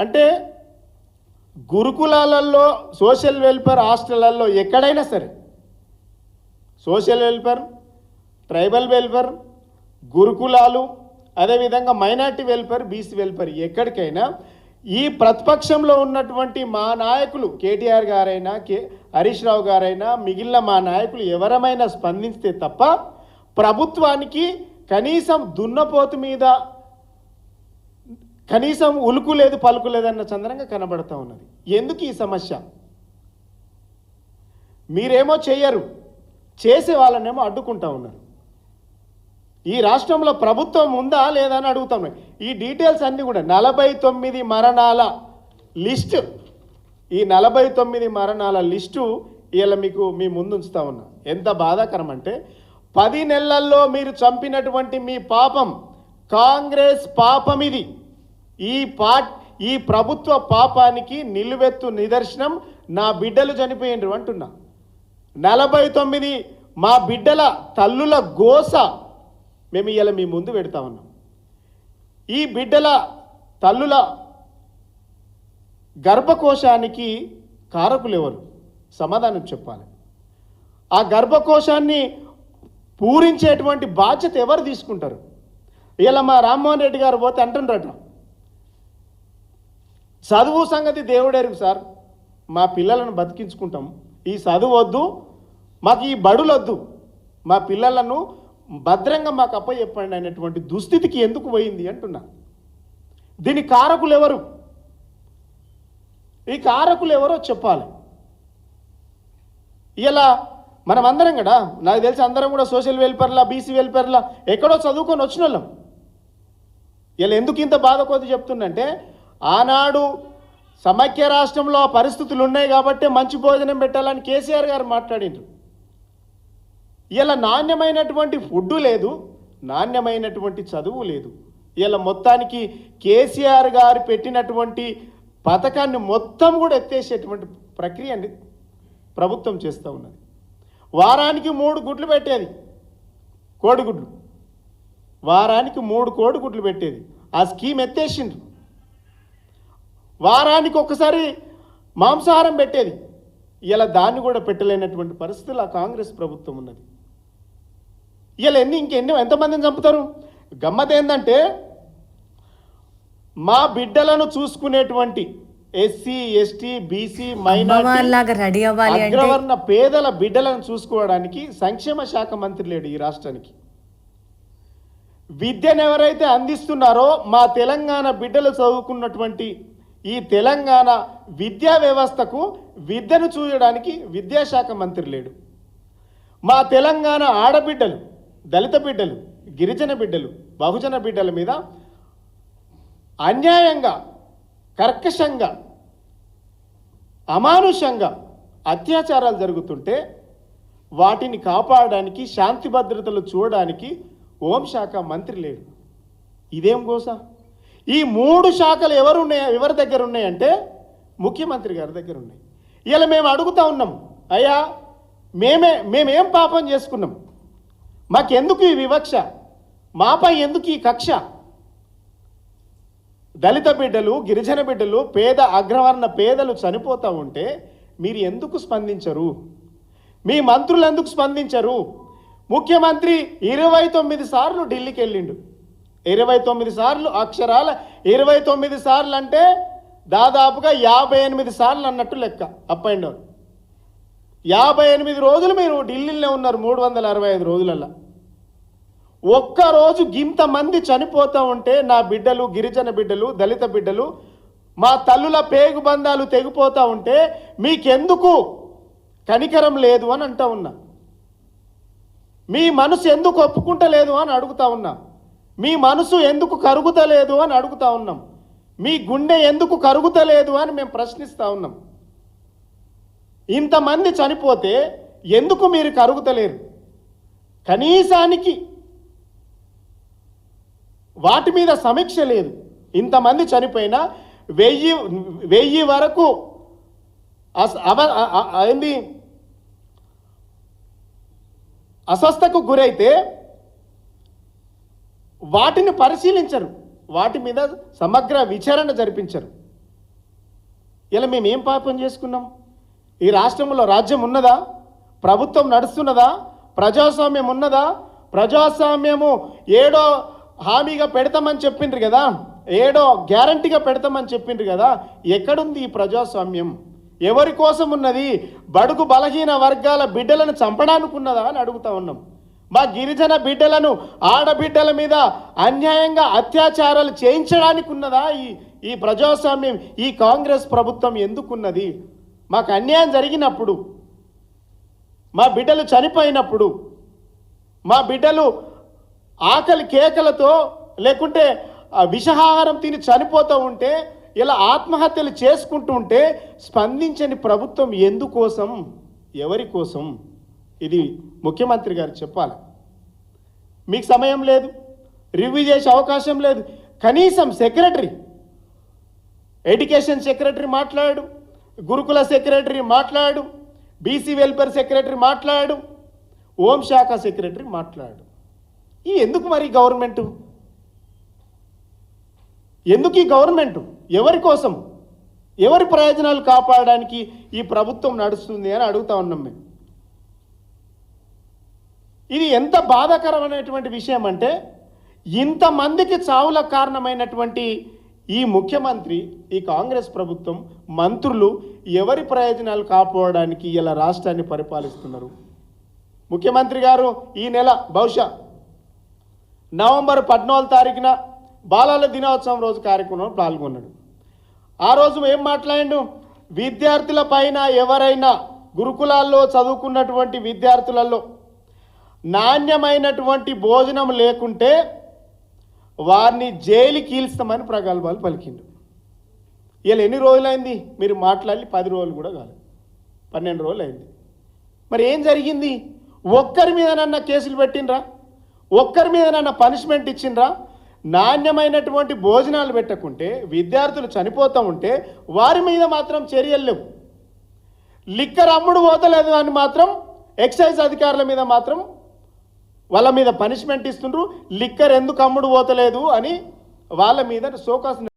అంటే గురుకులాలలో social welfare హాస్టళ్లలో ఎక్కడైనా సరే సోషల్ వెల్ఫేర్, ట్రైబల్ వెల్ఫేర్, గురుకులాలు, అదేవిధంగా మైనార్టీ వెల్ఫేర్, బీసీ వెల్ఫేర్ ఎక్కడికైనా ఈ ప్రతిపక్షంలో ఉన్నటువంటి మా నాయకులు కేటీఆర్ గారైనా హరీష్ రావు గారైనా మిగిలిన మా నాయకులు ఎవరమైనా స్పందిస్తే తప్ప ప్రభుత్వానికి కనీసం దున్నపోతు మీద కనీసం ఉలుకు లేదు పలుకు లేదన్న చంద్రంగా కనబడుతూ ఉన్నది. ఎందుకు ఈ సమస్య? మీరేమో చేయరు, చేసే వాళ్ళనేమో అడ్డుకుంటా ఉన్నారు. ఈ రాష్ట్రంలో ప్రభుత్వం ఉందా లేదా అని అడుగుతాం. ఈ డీటెయిల్స్ అన్నీ కూడా 49 మరణాల లిస్టు, ఈ 49 మరణాల లిస్టు ఇలా మీకు మీ ముందు ఉంచుతా ఉన్నా. ఎంత బాధాకరం అంటే 10 నెలల్లో మీరు చంపినటువంటి మీ పాపం, కాంగ్రెస్ పాపం ఇది. ఈ ప్రభుత్వ పాపానికి నిలువెత్తు నిదర్శనం నా బిడ్డలు చనిపోయిండ్రు అంటున్నా. 49 మా బిడ్డల తల్లుల గోస మేము ఇలా మీ ముందు పెడతా ఉన్నాం. ఈ బిడ్డల తల్లుల గర్భకోశానికి కారకులు ఎవరు? సమాధానం చెప్పాలి. ఆ గర్భకోశాన్ని పూరించేటువంటి బాధ్యత ఎవరు తీసుకుంటారు? ఇలా మా రామ్మోహన్ రెడ్డి గారు పోతే అంటుండ్రట, చదువు సంగతి దేవుడెరుగు సార్, మా పిల్లలను బతికించుకుంటాం, ఈ చదువు వద్దు, మాకు ఈ బడులు వద్దు, మా పిల్లలను భద్రంగా మాకు అప్పచెప్పండి అనేటువంటి దుస్థితికి ఎందుకు పోయింది అంటున్నా. దీని కారకులు ఎవరు? ఈ కారకులు ఎవరో చెప్పాలి. ఇలా మనం అందరం కూడా, నాకు తెలిసి అందరం కూడా సోషల్ వెల్ఫేర్లా, బీసీ వెల్ఫేర్లా ఎక్కడో చదువుకొని వచ్చిన వాళ్ళం. ఇలా ఎందుకు ఇంత బాధ కొద్ది చెప్తుందంటే, ఆనాడు సమైక్య రాష్ట్రంలో ఆ పరిస్థితులు ఉన్నాయి కాబట్టి మంచి భోజనం పెట్టాలని కేసీఆర్ గారు మాట్లాడిండ్రు. ఇలా నాణ్యమైనటువంటి ఫుడ్ లేదు, నాణ్యమైనటువంటి చదువు లేదు. ఇలా మొత్తానికి కేసీఆర్ గారు పెట్టినటువంటి పథకాన్ని మొత్తం కూడా ఎత్తేసేటువంటి ప్రక్రియని ప్రభుత్వం చేస్తూ ఉన్నది. వారానికి 3 గుడ్లు పెట్టేది, కోడిగుడ్లు, వారానికి 3 కోడిగుడ్లు పెట్టేది. ఆ స్కీమ్ ఎత్తేసిండ్రు. వారానికి ఒక్కసారి మాంసాహారం పెట్టేది. ఇలా దాన్ని కూడా పెట్టలేనటువంటి పరిస్థితులు ఆ కాంగ్రెస్ ప్రభుత్వం ఉన్నది. ఇలా ఎంతమందిని చంపుతారు? గమ్మత్ ఏంటంటే, మా బిడ్డలను చూసుకునేటువంటి ఎస్సీ, ఎస్టీ, బీసీ, మైనారిటీ, అగ్రవర్ణ పేదల బిడ్డలను చూసుకోవడానికి సంక్షేమ శాఖ మంత్రి లేడు ఈ రాష్ట్రానికి. విద్యను ఎవరైతే అందిస్తున్నారో మా తెలంగాణ బిడ్డలు చదువుకున్నటువంటి ఈ తెలంగాణ విద్యా వ్యవస్థకు విద్యను చూడడానికి విద్యాశాఖ మంత్రి లేడు. మా తెలంగాణ ఆడబిడ్డలు, దళిత బిడ్డలు, గిరిజన బిడ్డలు, బహుజన బిడ్డల మీద అన్యాయంగా, కర్కశంగా, అమానుషంగా అత్యాచారాలు జరుగుతుంటే వాటిని కాపాడడానికి, శాంతి భద్రతలు చూడడానికి హోంశాఖ మంత్రి లేడు. ఇదేం గోస? ఈ 3 శాఖలు ఎవరి దగ్గర ఉన్నాయంటే ముఖ్యమంత్రి గారి దగ్గర ఉన్నాయి. ఇలా మేము అడుగుతా ఉన్నాం, అయ్యా మేమేం పాపం చేసుకున్నాం? మాకెందుకు ఈ వివక్ష? మాపై ఎందుకు ఈ కక్ష? దళిత బిడ్డలు, గిరిజన బిడ్డలు, అగ్రవర్ణ పేదలు చనిపోతూ ఉంటే మీరు ఎందుకు స్పందించరు? మీ మంత్రులు ఎందుకు స్పందించరు? ముఖ్యమంత్రి 29 సార్లు ఢిల్లీకి వెళ్ళిండు. 29 సార్లు, అక్షరాల 29 సార్లు అంటే దాదాపుగా 58 సార్లు అన్నట్టు లెక్క. అప్ అండ్ డౌన్ 58 రోజులు మీరు ఢిల్లీలో ఉన్నారు. 365 రోజులల్లో ఒక్కరోజు ఇంతమంది చనిపోతూ ఉంటే, నా బిడ్డలు, గిరిజన బిడ్డలు, దళిత బిడ్డలు, మా తల్లుల పేగు బంధాలు తెగిపోతూ ఉంటే మీకెందుకు కనికరం లేదు అని అంటా ఉన్నా. మీ మనసు ఎందుకు ఒప్పుకుంటలేదు అని అడుగుతా ఉన్నా. మీ మనసు ఎందుకు కరుగుతలేదు అని అడుగుతా ఉన్నాం. మీ గుండె ఎందుకు కరుగుతలేదు అని మేము ప్రశ్నిస్తూ ఉన్నాం. ఇంతమంది చనిపోతే ఎందుకు మీరు కరుగుతలేరు? కనీసానికి వాటి మీద సమీక్ష లేదు. ఇంతమంది చనిపోయినా 1000 వరకు అస్వస్థకు గురైతే వాటిని పరిశీలించరు, వాటి మీద సమగ్ర విచారణ జరిపించరు. ఇలా మేము ఏం పాపం చేసుకున్నాం? ఈ రాష్ట్రంలో రాజ్యం ఉన్నదా? ప్రభుత్వం నడుస్తున్నదా? ప్రజాస్వామ్యం ఉన్నదా? ప్రజాస్వామ్యము ఏడో హామీగా పెడతామని చెప్పిండ్రు కదా, ఏడో గ్యారంటీగా పెడతామని చెప్పిండ్రు కదా, ఎక్కడుంది ఈ ప్రజాస్వామ్యం? ఎవరి కోసం ఉన్నది? బడుగు బలహీన వర్గాల బిడ్డలను చంపడానికి ఉన్నదా అని అడుగుతా ఉన్నాం. మా గిరిజన బిడ్డలను, ఆడబిడ్డల మీద అన్యాయంగా అత్యాచారాలు చేయించడానికి ఉన్నదా ఈ ప్రజాస్వామ్యం? ఈ కాంగ్రెస్ ప్రభుత్వం ఎందుకున్నది? మాకు అన్యాయం జరిగినప్పుడు, మా బిడ్డలు చనిపోయినప్పుడు, మా బిడ్డలు ఆకలి కేకలతో లేకుంటే విషాహారం తిని చనిపోతూ ఉంటే, ఇలా ఆత్మహత్యలు చేసుకుంటూ ఉంటే స్పందించని ప్రభుత్వం ఎందుకోసం, ఎవరి కోసం? ఇది ముఖ్యమంత్రి గారు చెప్పాలి. మీకు సమయం లేదు, రివ్యూ చేసే అవకాశం లేదు. కనీసం సెక్రటరీ, ఎడ్యుకేషన్ సెక్రటరీ మాట్లాడు, గురుకుల సెక్రటరీ మాట్లాడు, బీసీ వెల్ఫేర్ సెక్రటరీ మాట్లాడు, హోంశాఖ సెక్రటరీ మాట్లాడు. ఈ ఎందుకు మరి గవర్నమెంటు? ఎందుకు ఈ గవర్నమెంటు? ఎవరి కోసం, ఎవరి ప్రయోజనాలు కాపాడడానికి ఈ ప్రభుత్వం నడుస్తుంది అని అడుగుతా ఉన్నాం మేము. ఇది ఎంత బాధాకరమైనటువంటి విషయం అంటే, ఇంతమందికి చావుల కారణమైనటువంటి ఈ ముఖ్యమంత్రి, ఈ కాంగ్రెస్ ప్రభుత్వం, మంత్రులు ఎవరి ప్రయోజనాలు కాపాడడానికి ఇలా రాష్ట్రాన్ని పరిపాలిస్తున్నారు? ముఖ్యమంత్రి గారు ఈ నెల బహుశా నవంబర్ 14 తారీఖున బాలల దినోత్సవం రోజు కార్యక్రమంలో పాల్గొన్నాడు. ఆ రోజు ఏం మాట్లాడిండు? విద్యార్థుల పైన ఎవరైనా గురుకులాల్లో చదువుకున్నటువంటి విద్యార్థులలో నాణ్యమైనటువంటి భోజనం లేకుంటే వారిని జైలుకి ఈల్స్తామని ప్రగల్భాలు పలికిండు. ఇలా ఎన్ని రోజులైంది మీరు మాట్లాడి? 10 రోజులు కూడా కాలేదు, 12 రోజులు అయింది. మరి ఏం జరిగింది? ఒక్కరి మీదనన్నా కేసులు పెట్టినరా? ఒక్కరి మీదనన్నా పనిష్మెంట్ ఇచ్చిండ్రా? నాణ్యమైనటువంటి భోజనాలు పెట్టకుంటే విద్యార్థులు చనిపోతూ ఉంటే వారి మీద మాత్రం చర్యలు లేవు. లిక్కర్ అమ్ముడు పోతలేదు అని మాత్రం ఎక్సైజ్ అధికారుల మీద మాత్రం వాళ్ళ మీద పనిష్మెంట్ ఇస్తుండ్రు. లిక్కర్ ఎందుకు అమ్ముడు పోతలేదు అని వాళ్ళ మీద సోకాస్